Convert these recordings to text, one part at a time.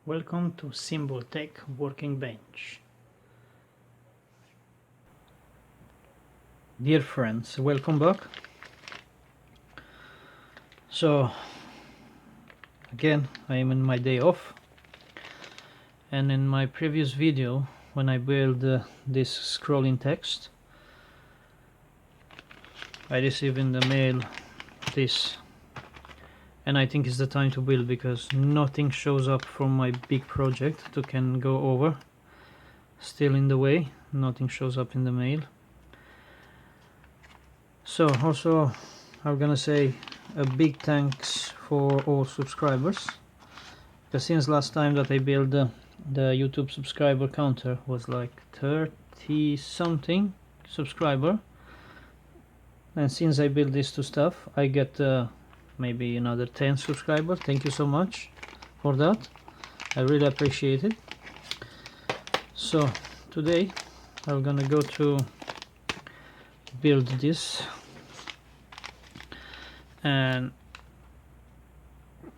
Welcome to Symbol Tech Working Bench. Dear friends, welcome back. So again, I am in my day off, and in my previous video when I built this scrolling text, I received in the mail this, and I think it's the time to build because nothing shows up from my big project to can go over. Still in the way, nothing shows up in the mail. So also I'm gonna say a big thanks for all subscribers, because since last time that I built the YouTube subscriber counter was like 30 something subscriber, and since I built this two stuff I get maybe another 10 subscribers. Thank you so much for that, I really appreciate it. So today I'm gonna go to build this, and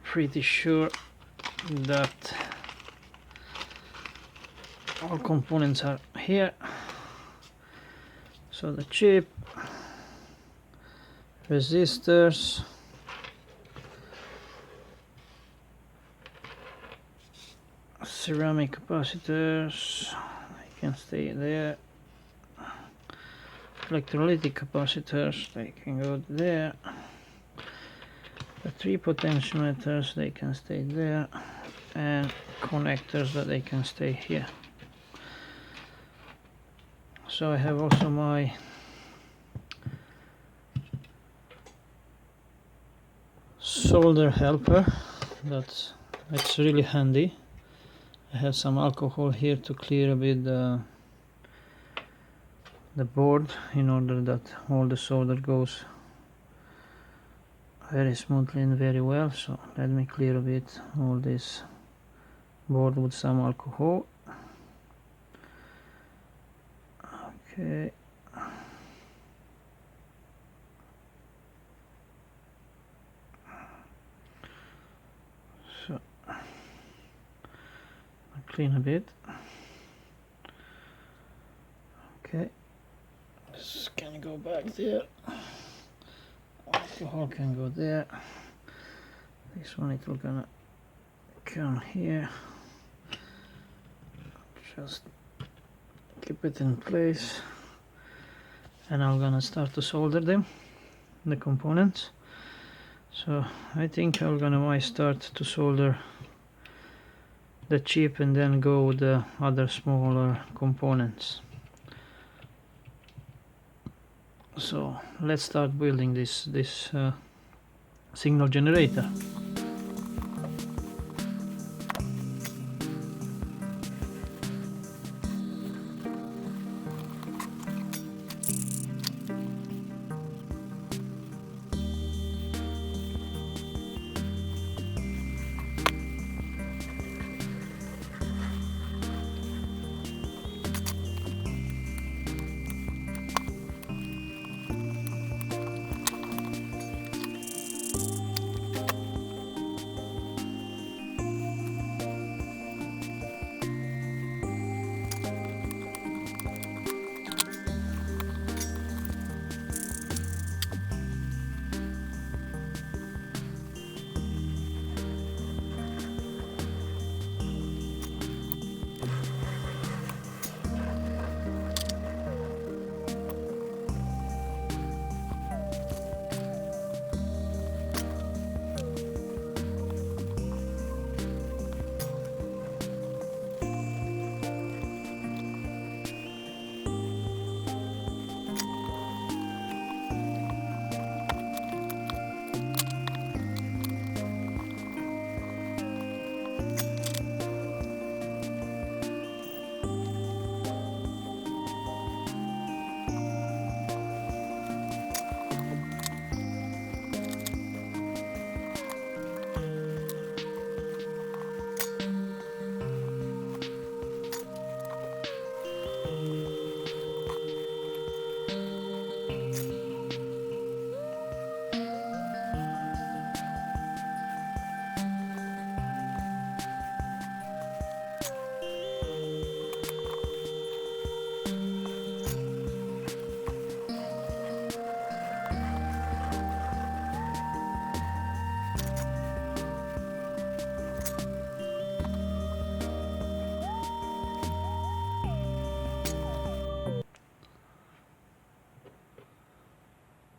pretty sure that all components are here. So the chip, resistors, ceramic capacitors, they can stay there, electrolytic capacitors, they can go there, the 3 potentiometers, they can stay there, and connectors that they can stay here. So I have also my solder helper, that's really handy. I have some alcohol here to clear a bit the board in order that all the solder goes very smoothly and very well. So let me clear a bit all this board with some alcohol. Okay. So clean a bit. Okay. This can go back there. Alcohol can go there. This one it will gonna come here. Just keep it in place, and I'm gonna start to solder them, the components. So I think I'm gonna start to solder the chip and then go with the other smaller components. So let's start building this signal generator.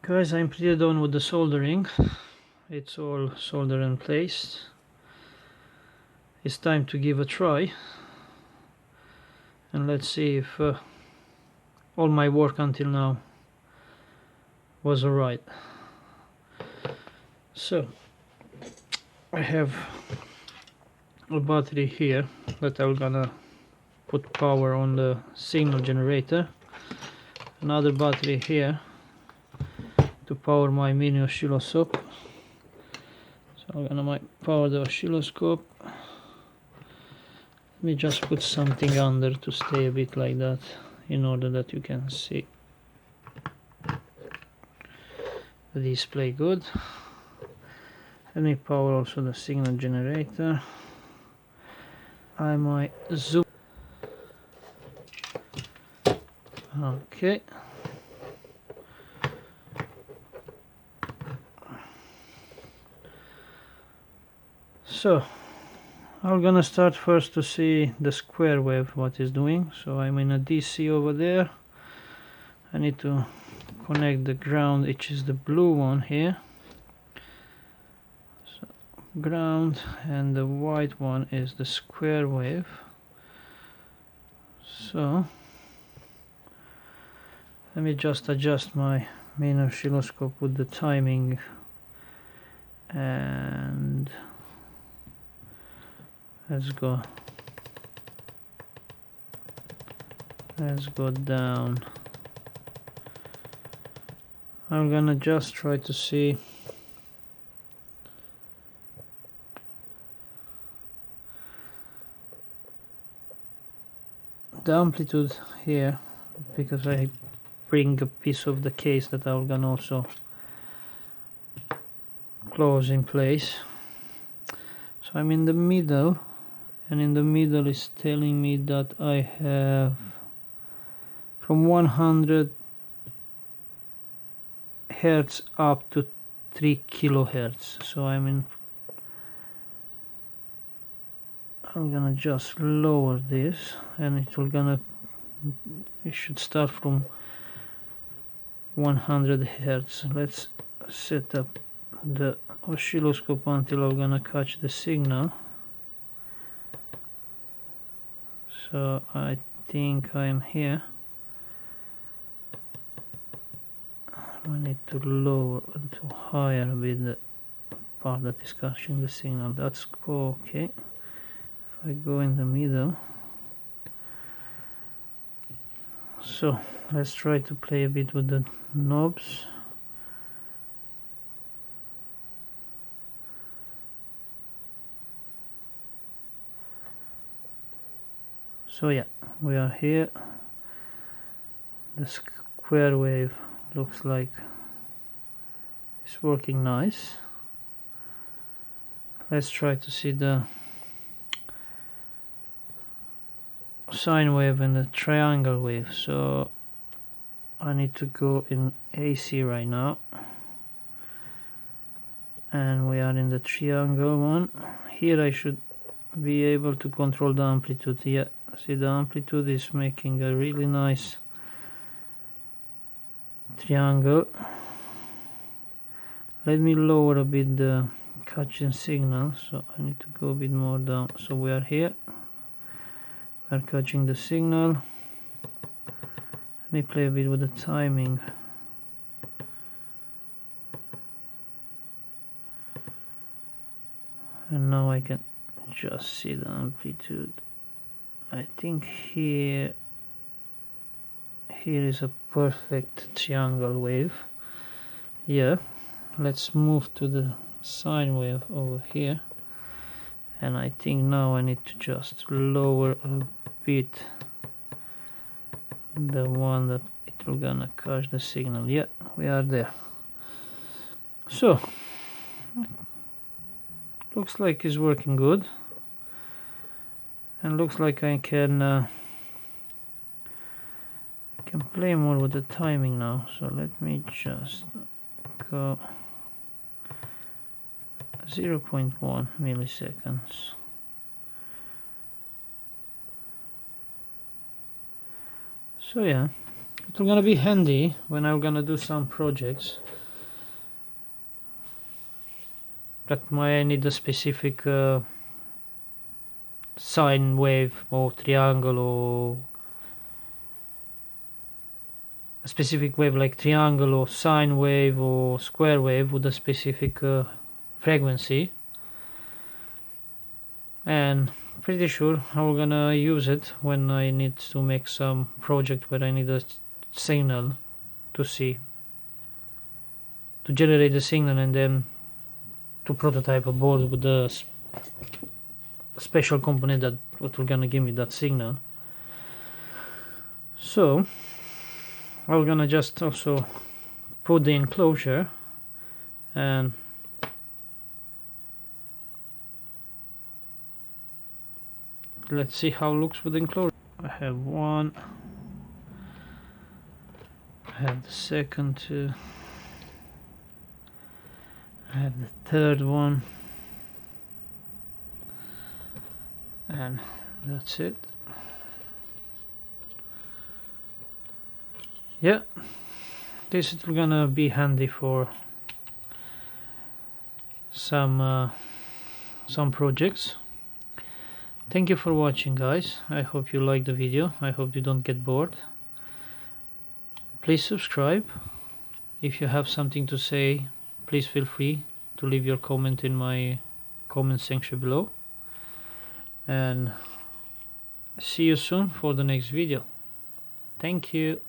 Guys, I'm pretty done with the soldering. It's all soldered and placed. It's time to give a try, and let's see if all my work until now was alright. So I have a battery here that I'm gonna put power on the signal generator, another battery here to power my mini oscilloscope. So I'm gonna power the oscilloscope. Let me just put something under to stay a bit like that in order that you can see the display good. Let me power also the signal generator. I might zoom. Okay. So I'm gonna start first to see the square wave what is doing. So I'm in a DC over there. I need to connect the ground, which is the blue one here. So ground, and the white one is the square wave. So let me just adjust my main oscilloscope with the timing, and let's go down. I'm gonna just try to see the amplitude here, because I bring a piece of the case that I'm gonna also close in place. So I'm in the middle, and in the middle is telling me that I have from 100 hertz up to 3 kilohertz. So I'm gonna just lower this, and it should start from 100 hertz. Let's set up the oscilloscope until I'm gonna catch the signal. So I think I'm here. I need to lower to higher a bit the part that is catching the signal. That's okay. If I go in the middle. So let's try to play a bit with the knobs. So yeah, we are here. The square wave looks like it's working nice. Let's try to see the sine wave and the triangle wave. So I need to go in AC right now, and we are in the triangle one. Here I should be able to control the amplitude. Yeah, see, the amplitude is making a really nice triangle. Let me lower a bit the catching signal, so I need to go a bit more down. So we are here, we are catching the signal. Let me play a bit with the timing. And now I can just see the amplitude. I think here is a perfect triangle wave. Yeah, let's move to the sine wave over here, and I think now I need to just lower a bit the one that it will gonna catch the signal. Yeah, we are there. So looks like it's working good, and looks like I can play more with the timing now. So let me just go 0.1 milliseconds. So yeah, It's gonna be handy when I'm gonna do some projects that might need a specific sine wave or triangle, or a specific wave like triangle or sine wave or square wave with a specific frequency, and pretty sure I'm gonna use it when I need to make some project where I need a signal to generate the signal, and then to prototype a board with a special component that will gonna give me that signal. So I'm gonna just also put the enclosure, and let's see how it looks with the enclosure. I have one, I have the second two, I have the third one, and that's it. Yeah, this is gonna be handy for some projects. Thank you for watching, guys. I hope you like the video. I hope you don't get bored. Please subscribe. If you have something to say, please feel free to leave your comment in my comment section below, and see you soon for the next video. Thank you.